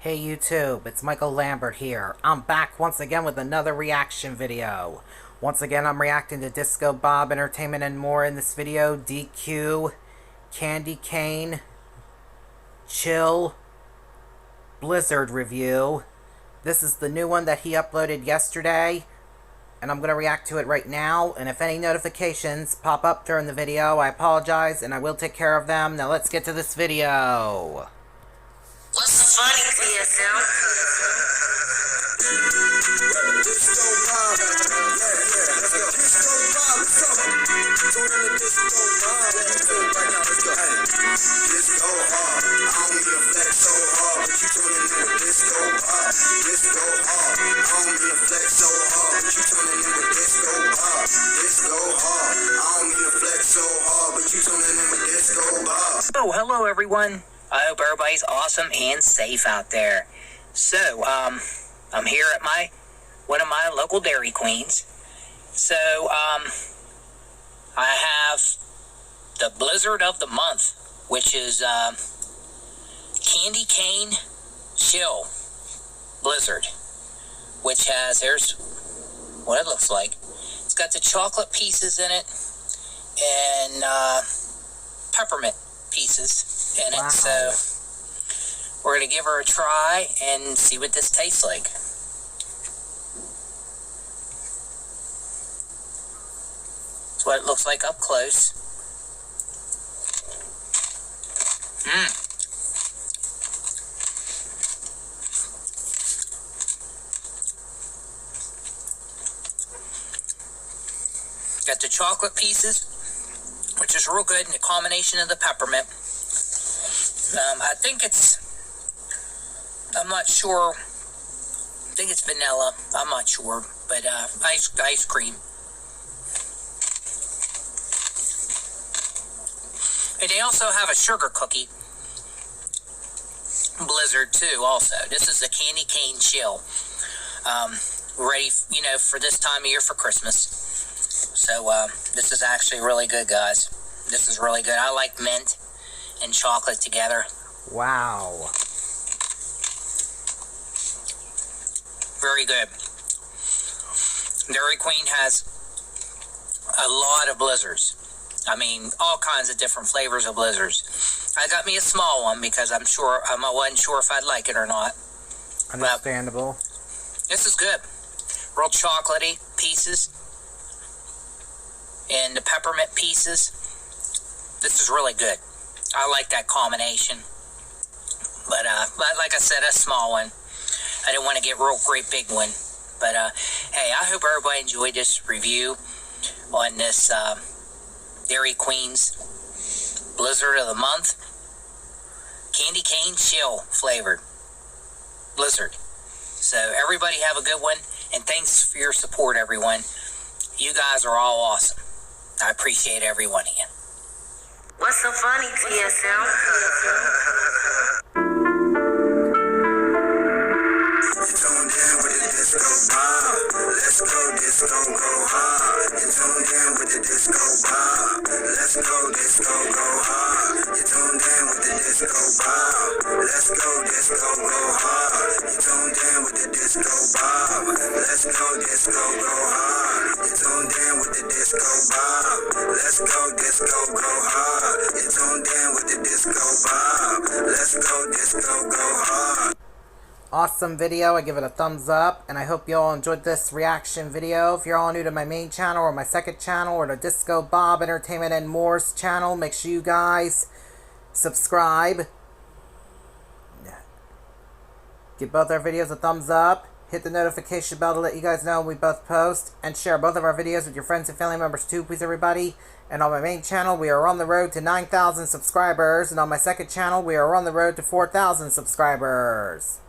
Hey YouTube, it's Michael Lambert here. I'm back once again with another reaction video. Once again, I'm reacting to Disco Bob Entertainment and More in this video. DQ, Candy Cane, Chill, Blizzard review. This is the new one that he uploaded yesterday, and I'm going to react to it right now. And if any notifications pop up during the video, I apologize, and I will take care of them. Now let's get to this video. What's funny, TSM? Oh, hello everyone. I hope everybody's awesome and safe out there. So, I'm here at one of my local Dairy Queens. So, I have the Blizzard of the month, which is Candy Cane Chill Blizzard, which has, here's what it looks like. It's got the chocolate pieces in it and peppermint pieces in it. Wow. So we're going to give her a try and see what this tastes like. That's what it looks like up close. Got the chocolate pieces, which is real good, and the combination of the peppermint. I think I'm not sure. I think it's vanilla. I'm not sure, but ice cream. And they also have a sugar cookie Blizzard too. Also, this is the Candy Cane Chill. Ready, for this time of year for Christmas. So this is actually really good, guys. This is really good. I like mint and chocolate together. Wow. Very good. Dairy Queen has a lot of Blizzards. I mean, all kinds of different flavors of Blizzards. I got me a small one because I wasn't sure if I'd like it or not. Understandable. But this is good. Real chocolatey pieces. And the peppermint pieces. This is really good. I like that combination. But like I said, a small one. I didn't want to get real great big one. But hey, I hope everybody enjoyed this review on this Dairy Queen's Blizzard of the Month. Candy Cane Chill flavored Blizzard. So everybody have a good one. And thanks for your support, everyone. You guys are all awesome. I appreciate every one of you. What's so funny, TSM? Let's go disco, go hard. You tuned in with the disco Bob. Let's go disco, go hard. You tuned in with the disco Bob. Let's go disco, go hard. You tuned in with the disco Bob. Let's go disco, go hard. You tuned in with the disco Bob. Let's go disco, go hard. You tuned in with the disco Bob. Let's go disco, go hard. Awesome video. I give it a thumbs up, and I hope you all enjoyed this reaction video. If you're all new to my main channel or my second channel or the Disco Bob Entertainment and More's channel, make sure you guys subscribe. Give both our videos a thumbs up. Hit the notification bell to let you guys know when we both post, and share both of our videos with your friends and family members too, please everybody. And on my main channel, we are on the road to 9,000 subscribers, and on my second channel, we are on the road to 4,000 subscribers.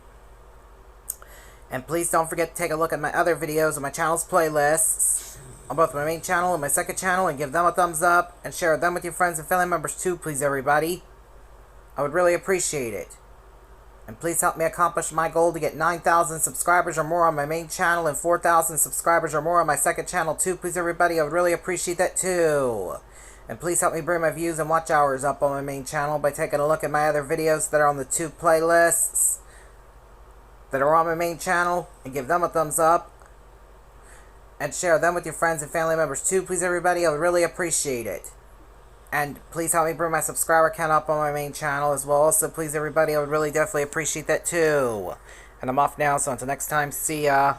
And please don't forget to take a look at my other videos on my channel's playlists on both my main channel and my second channel, and give them a thumbs up and share them with your friends and family members too, please everybody. I would really appreciate it. And please help me accomplish my goal to get 9,000 subscribers or more on my main channel and 4,000 subscribers or more on my second channel too, please everybody. I would really appreciate that too. And please help me bring my views and watch hours up on my main channel by taking a look at my other videos that are on the two playlists. that are on my main channel and give them a thumbs up. And share them with your friends and family members too, please everybody. I would really appreciate it. And please help me bring my subscriber count up on my main channel as well. So please everybody, I would really definitely appreciate that too. And I'm off now, so until next time, see ya.